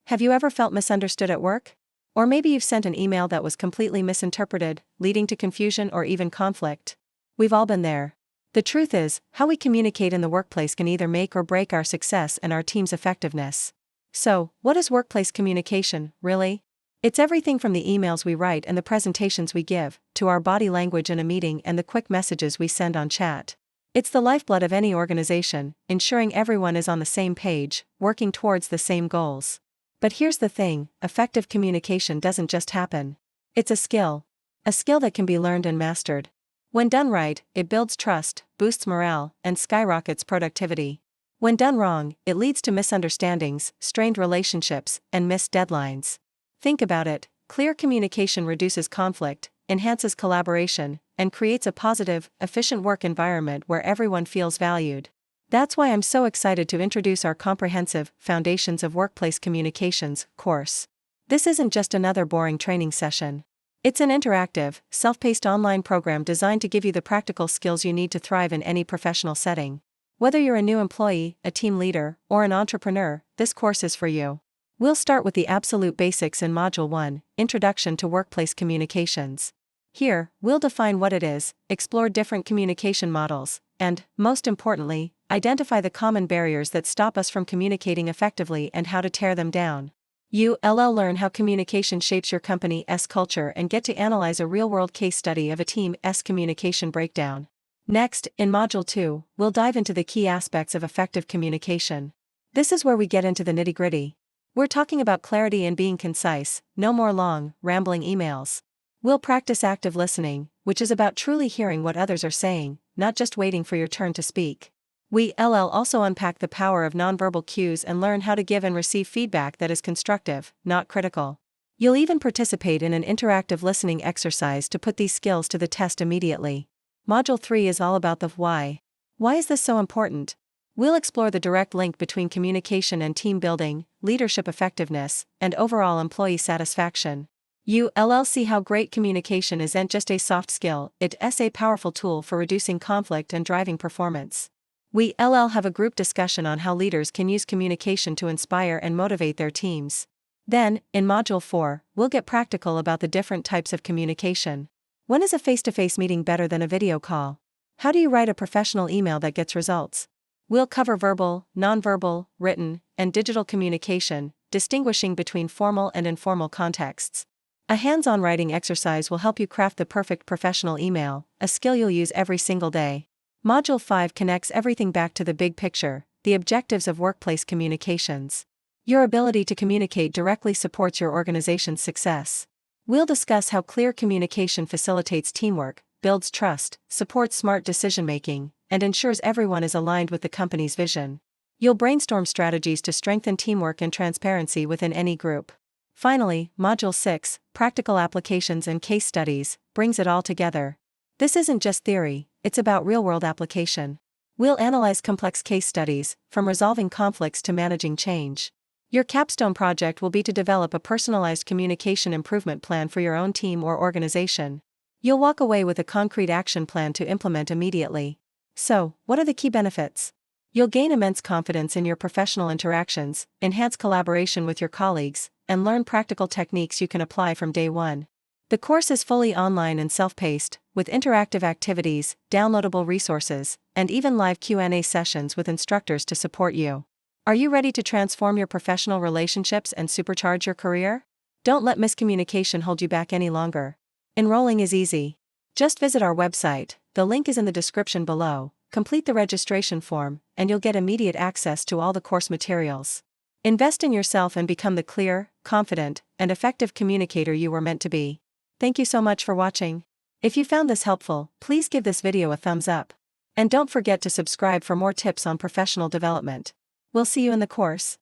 Have you ever felt misunderstood at work? Or maybe you've sent an email that was completely misinterpreted, leading to confusion or even conflict. We've all been there. The truth is, how we communicate in the workplace can either make or break our success and our team's effectiveness. So, what is workplace communication, really? It's everything from the emails we write and the presentations we give, to our body language in a meeting and the quick messages we send on chat. It's the lifeblood of any organization, ensuring everyone is on the same page, working towards the same goals. But here's the thing, effective communication doesn't just happen. It's a skill. A skill that can be learned and mastered. When done right, it builds trust, boosts morale, and skyrockets productivity. When done wrong, it leads to misunderstandings, strained relationships, and missed deadlines. Think about it, clear communication reduces conflict, enhances collaboration, and creates a positive, efficient work environment where everyone feels valued. That's why I'm so excited to introduce our comprehensive Foundations of Workplace Communications course. This isn't just another boring training session. It's an interactive, self-paced online program designed to give you the practical skills you need to thrive in any professional setting. Whether you're a new employee, a team leader, or an entrepreneur, this course is for you. We'll start with the absolute basics in Module 1, Introduction to Workplace Communications. Here, we'll define what it is, explore different communication models, and, most importantly, identify the common barriers that stop us from communicating effectively and how to tear them down. You'll learn how communication shapes your company's culture and get to analyze a real-world case study of a team's communication breakdown. Next, in Module 2, we'll dive into the key aspects of effective communication. This is where we get into the nitty-gritty. We're talking about clarity and being concise, no more long, rambling emails. We'll practice active listening, which is about truly hearing what others are saying, not just waiting for your turn to speak. We'll also unpack the power of nonverbal cues and learn how to give and receive feedback that is constructive, not critical. You'll even participate in an interactive listening exercise to put these skills to the test immediately. Module 3 is all about the why. Why is this so important? We'll explore the direct link between communication and team building, leadership effectiveness, and overall employee satisfaction. You'll see how great communication isn't just a soft skill, it's a powerful tool for reducing conflict and driving performance. We'll have a group discussion on how leaders can use communication to inspire and motivate their teams. Then, in Module 4, we'll get practical about the different types of communication. When is a face-to-face meeting better than a video call? How do you write a professional email that gets results? We'll cover verbal, nonverbal, written, and digital communication, distinguishing between formal and informal contexts. A hands-on writing exercise will help you craft the perfect professional email, a skill you'll use every single day. Module 5 connects everything back to the big picture, the objectives of workplace communications. Your ability to communicate directly supports your organization's success. We'll discuss how clear communication facilitates teamwork, builds trust, supports smart decision-making, and ensures everyone is aligned with the company's vision. You'll brainstorm strategies to strengthen teamwork and transparency within any group. Finally, Module 6, Practical Applications and Case Studies, brings it all together. This isn't just theory, it's about real-world application. We'll analyze complex case studies, from resolving conflicts to managing change. Your capstone project will be to develop a personalized communication improvement plan for your own team or organization. You'll walk away with a concrete action plan to implement immediately. So, what are the key benefits? You'll gain immense confidence in your professional interactions, enhance collaboration with your colleagues, and learn practical techniques you can apply from day one. The course is fully online and self-paced, with interactive activities, downloadable resources, and even live Q&A sessions with instructors to support you. Are you ready to transform your professional relationships and supercharge your career? Don't let miscommunication hold you back any longer. Enrolling is easy. Just visit our website, the link is in the description below, complete the registration form, and you'll get immediate access to all the course materials. Invest in yourself and become the clear, confident, and effective communicator you were meant to be. Thank you so much for watching. If you found this helpful, please give this video a thumbs up. And don't forget to subscribe for more tips on professional development. We'll see you in the course.